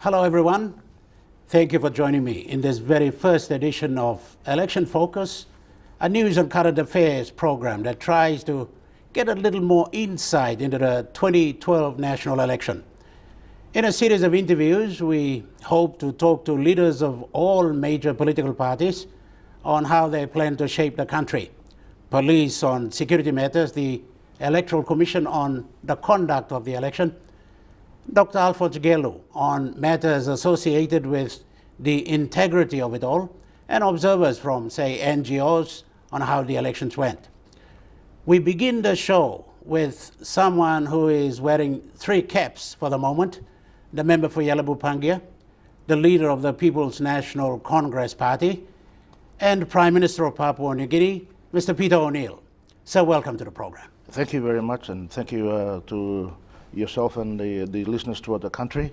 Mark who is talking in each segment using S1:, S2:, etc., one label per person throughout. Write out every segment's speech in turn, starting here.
S1: Hello, everyone. Thank you for joining me in this very first edition of Election Focus, a news and current affairs program that tries to get a little more insight into the 2012 national election. In a series of interviews, we hope to talk to leaders of all major political parties on how they plan to shape the country. Police on security matters, the Electoral Commission on the conduct of the election, Dr. Alphonse Gelu on matters associated with the integrity of it all, and observers from, say, NGOs on how the elections went. We begin the show with someone who is wearing three caps for the moment: the member for Yalaboo Pangia, the leader of the People's National Congress Party, and Prime Minister of Papua New Guinea, Mr. Peter O'Neill. So welcome to the program.
S2: Thank you very much, and thank you to yourself and the listeners throughout the country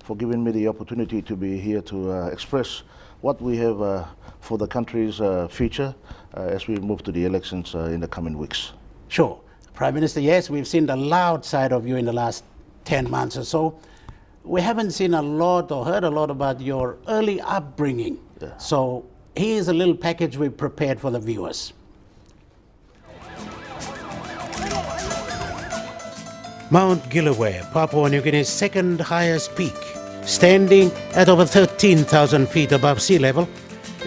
S2: for giving me the opportunity to be here to express what we have for the country's future as we move to the elections in the coming weeks.
S1: Sure. Prime Minister, yes, we've seen the loud side of you in the last 10 months or so. We haven't seen a lot or heard a lot about your early upbringing.
S2: Yeah.
S1: So here's a little package we prepared for the viewers. Mount Kilauea, Papua New Guinea's second highest peak, standing at over 13,000 feet above sea level,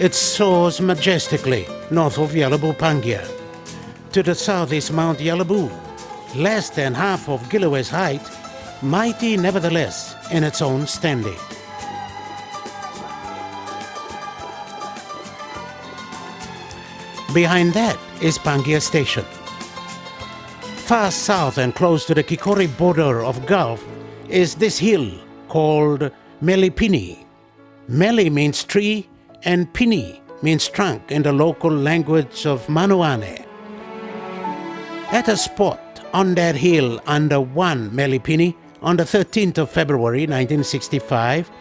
S1: it soars majestically north of Yalaboo Pangia. To the south is Mount Yalaboo, less than half of Kilauea's height, mighty nevertheless in its own standing. Behind that is Pangia Station. Far south and close to the Kikori border of Gulf is this hill called Melipini. Meli means tree and Pini means trunk in the local language of Manoane. At a spot on that hill under 1 Melipini on the 13th of February 1965,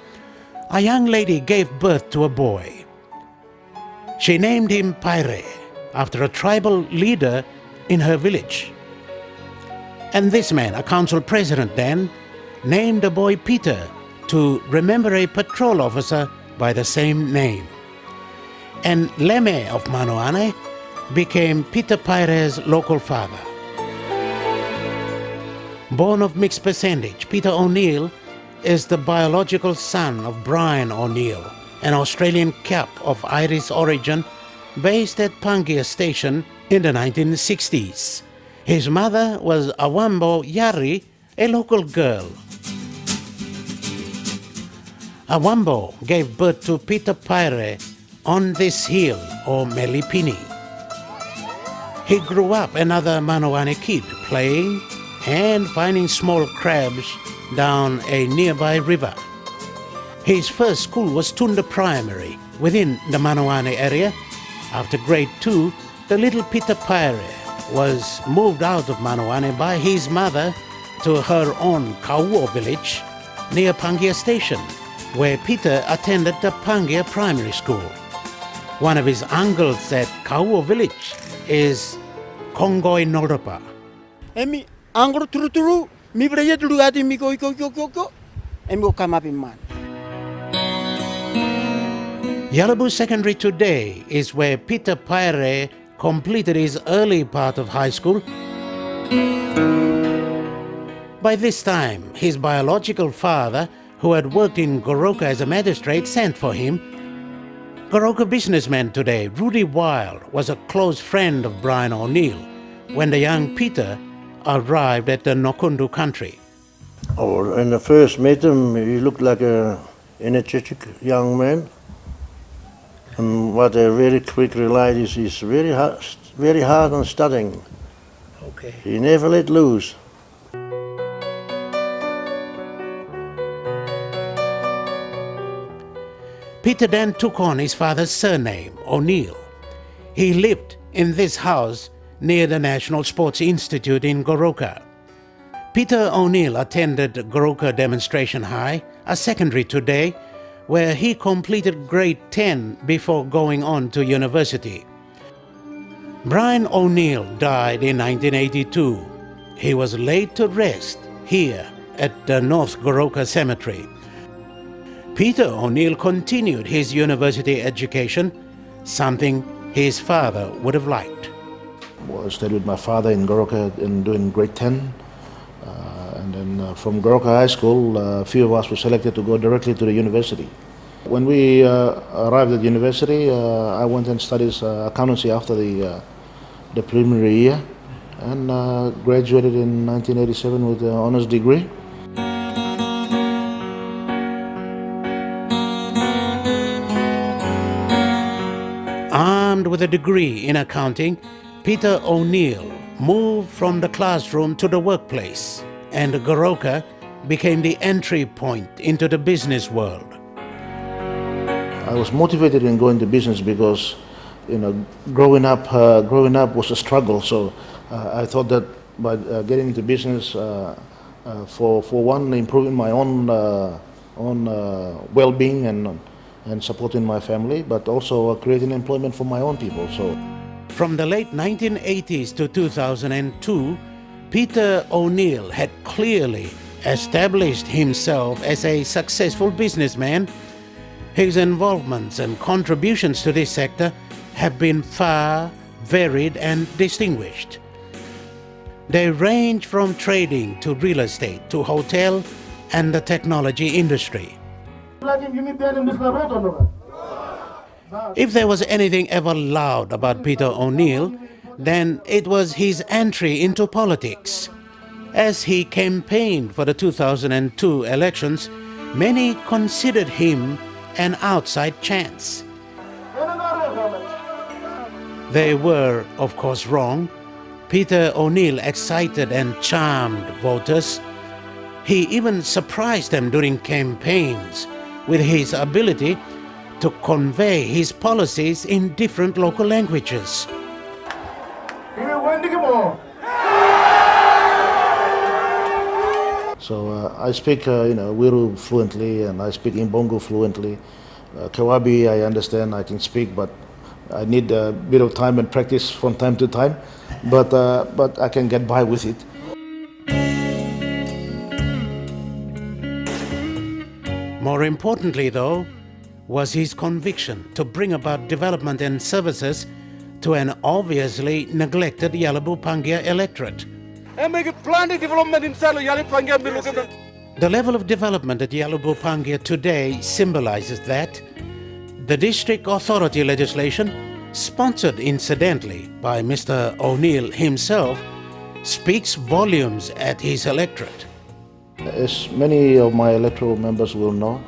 S1: a young lady gave birth to a boy. She named him Paire after a tribal leader in her village. And this man, a council president then, named the boy Peter to remember a patrol officer by the same name. And Leme of Manoane became Peter Paire's local father. Born of mixed percentage, Peter O'Neill is the biological son of Brian O'Neill, an Australian Cap of Irish origin based at Pangia Station in the 1960s. His mother was Awambo Yari, a local girl. Awambo gave birth to Peter Paire on this hill, or Melipini. He grew up another Manoane kid, playing and finding small crabs down a nearby river. His first school was Tunda Primary, within the Manoane area. After grade 2, the little Peter Paire was moved out of Manoane by his mother to her own Kauo village near Pangia Station, where Peter attended the Pangia Primary School. One of his uncles at Kauo village is Kongoi Noropa.
S3: Emi angro turu mi breye tulu ati mi ko emi ko kamapi man.
S1: Yalaboo Secondary today is where Peter Paire completed his early part of high school. By this time, his biological father, who had worked in Goroka as a magistrate, sent for him. Goroka businessman today, Rudy Wild, was a close friend of Brian O'Neill when the young Peter arrived at the Nokundu country.
S4: Oh, when I first met him, he looked like an energetic young man. And what I very quickly realized is he's very hard on studying.
S1: Okay.
S4: He never let loose.
S1: Peter then took on his father's surname, O'Neill. He lived in this house near the National Sports Institute in Goroka. Peter O'Neill attended Goroka Demonstration High, a secondary today, where he completed grade 10 before going on to university. Brian O'Neill died in 1982. He was laid to rest here at the North Goroka Cemetery. Peter O'Neill continued his university education, something his father would have liked.
S2: I studied with my father in Goroka in doing grade 10. And then from Goroka High School, a few of us were selected to go directly to the university. When we arrived at university, I went and studied accountancy after the preliminary year and graduated in 1987 with an honors degree.
S1: Armed with a degree in accounting, Peter O'Neill moved from the classroom to the workplace, and Goroka became the entry point into the business world.
S2: I was motivated in going to business because, growing up was a struggle. So I thought that by getting into business, for one, improving my own well-being and supporting my family, but also creating employment for my own people. So,
S1: from the late 1980s to 2002, Peter O'Neill had clearly established himself as a successful businessman. His involvements and contributions to this sector have been far, varied and distinguished. They range from trading to real estate to hotel and the technology industry. If there was anything ever loud about Peter O'Neill, then it was his entry into politics. As he campaigned for the 2002 elections, many considered him an outside chance. They were, of course, wrong. Peter O'Neill excited and charmed voters. He even surprised them during campaigns with his ability to convey his policies in different local languages.
S2: So I speak, Wiru fluently, and I speak Imbongo fluently. Kawabi, I understand, I can speak, but I need a bit of time and practice from time to time. But I can get by with it.
S1: More importantly, though, was his conviction to bring about development and services to an obviously neglected Yalaboo Pangia electorate. The level of development at Yalaboo Pangia today symbolizes that. The district authority legislation, sponsored incidentally by Mr. O'Neill himself, speaks volumes at his electorate.
S2: As many of my electoral members will know,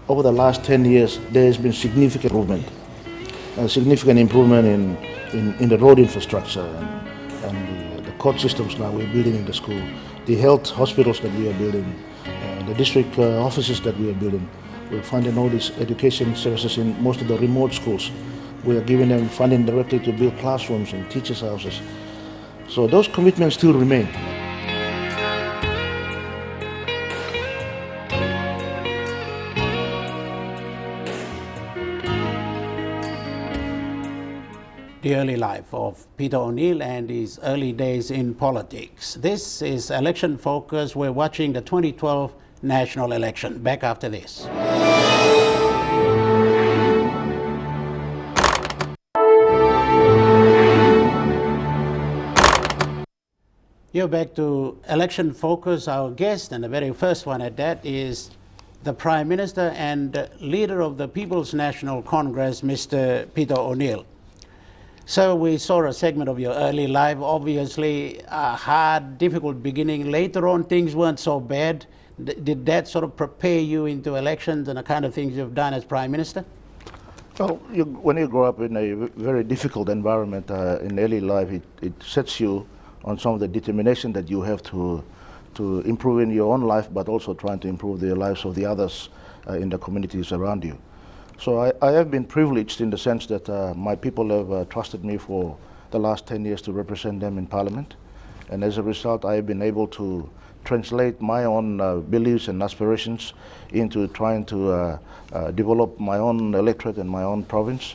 S2: over the last 10 years there has been significant improvement in the road infrastructure and the court systems now we're building in the school, the health hospitals that we are building, the district offices that we are building. We're funding all these education services in most of the remote schools. We are giving them funding directly to build classrooms and teachers' houses. So those commitments still remain.
S1: The early life of Peter O'Neill and his early days in politics. This is Election Focus. We're watching the 2012 national election. Back after this. You're back to Election Focus. Our guest, and the very first one at that, is the Prime Minister and leader of the People's National Congress, Mr. Peter O'Neill. So we saw a segment of your early life, obviously a hard, difficult beginning. Later on, things weren't so bad. Did that sort of prepare you into elections and the kind of things you've done as Prime Minister?
S2: Well, when you grow up in a very difficult environment in early life, it sets you on some of the determination that you have to improve in your own life, but also trying to improve the lives of the others in the communities around you. So I have been privileged in the sense that my people have trusted me for the last 10 years to represent them in Parliament. And as a result, I have been able to translate my own beliefs and aspirations into trying to develop my own electorate and my own province.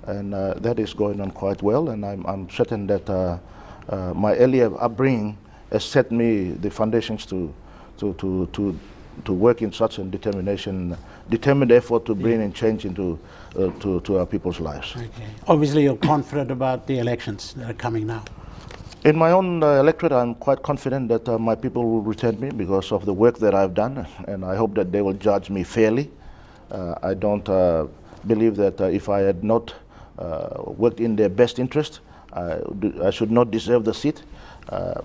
S2: And that is going on quite well. And I'm certain that my earlier upbringing has set me the foundations to to work in such a determined effort to bring in change into to our people's lives.
S1: Okay. Obviously, you're confident about the elections that are coming now.
S2: In my own electorate, I'm quite confident that my people will return me because of the work that I've done, and I hope that they will judge me fairly. I don't believe that if I had not worked in their best interest, I should not deserve the seat.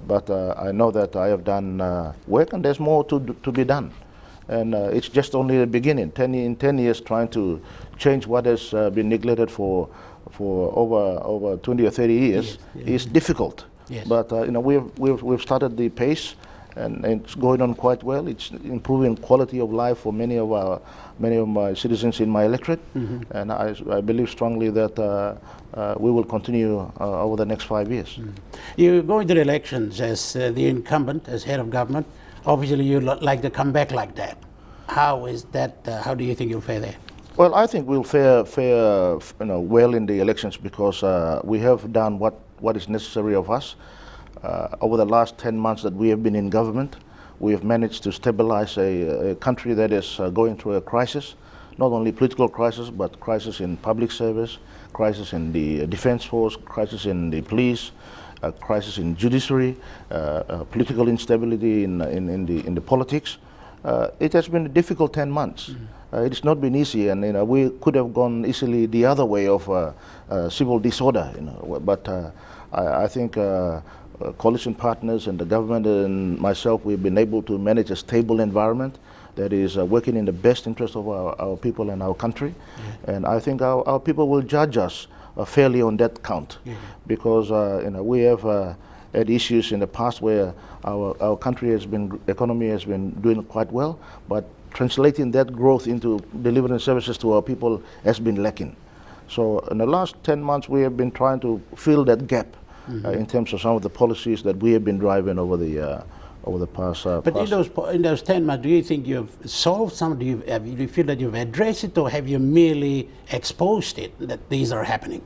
S2: But I know that I have done work, and there's more to be done. And it's just only the beginning. In 10 years, trying to change what has been neglected for over 20 or 30 years is difficult.
S1: Yes.
S2: But we've started the pace, and it's going on quite well. It's improving quality of life for many of my citizens in my electorate, and I believe strongly that we will continue over the next 5 years.
S1: You go into the elections as the incumbent, as head of government. Obviously, you like to come back like that. How is that? How do you think you'll fare there?
S2: Well, I think we'll fare well in the elections because we have done what is necessary of us. Over the last 10 months that we have been in government, we have managed to stabilize a country that is going through a crisis, not only political crisis, but crisis in public service, crisis in the defense force, crisis in the police, crisis in judiciary, political instability in the politics. It has been a difficult 10 months. It's not been easy, and we could have gone easily the other way of civil disorder. But I think coalition partners and the government and myself, we've been able to manage a stable environment that is working in the best interest of our people and our country. And I think our people will judge us fairly on that count, because we have had issues in the past where our economy has been doing quite well, but translating that growth into delivering services to our people has been lacking. So in the last 10 months, we have been trying to fill that gap in terms of some of the policies that we have been driving over the past.
S1: But in those 10 months, do you think you've solved some? Do you feel that you've addressed it, or have you merely exposed it, that these are happening?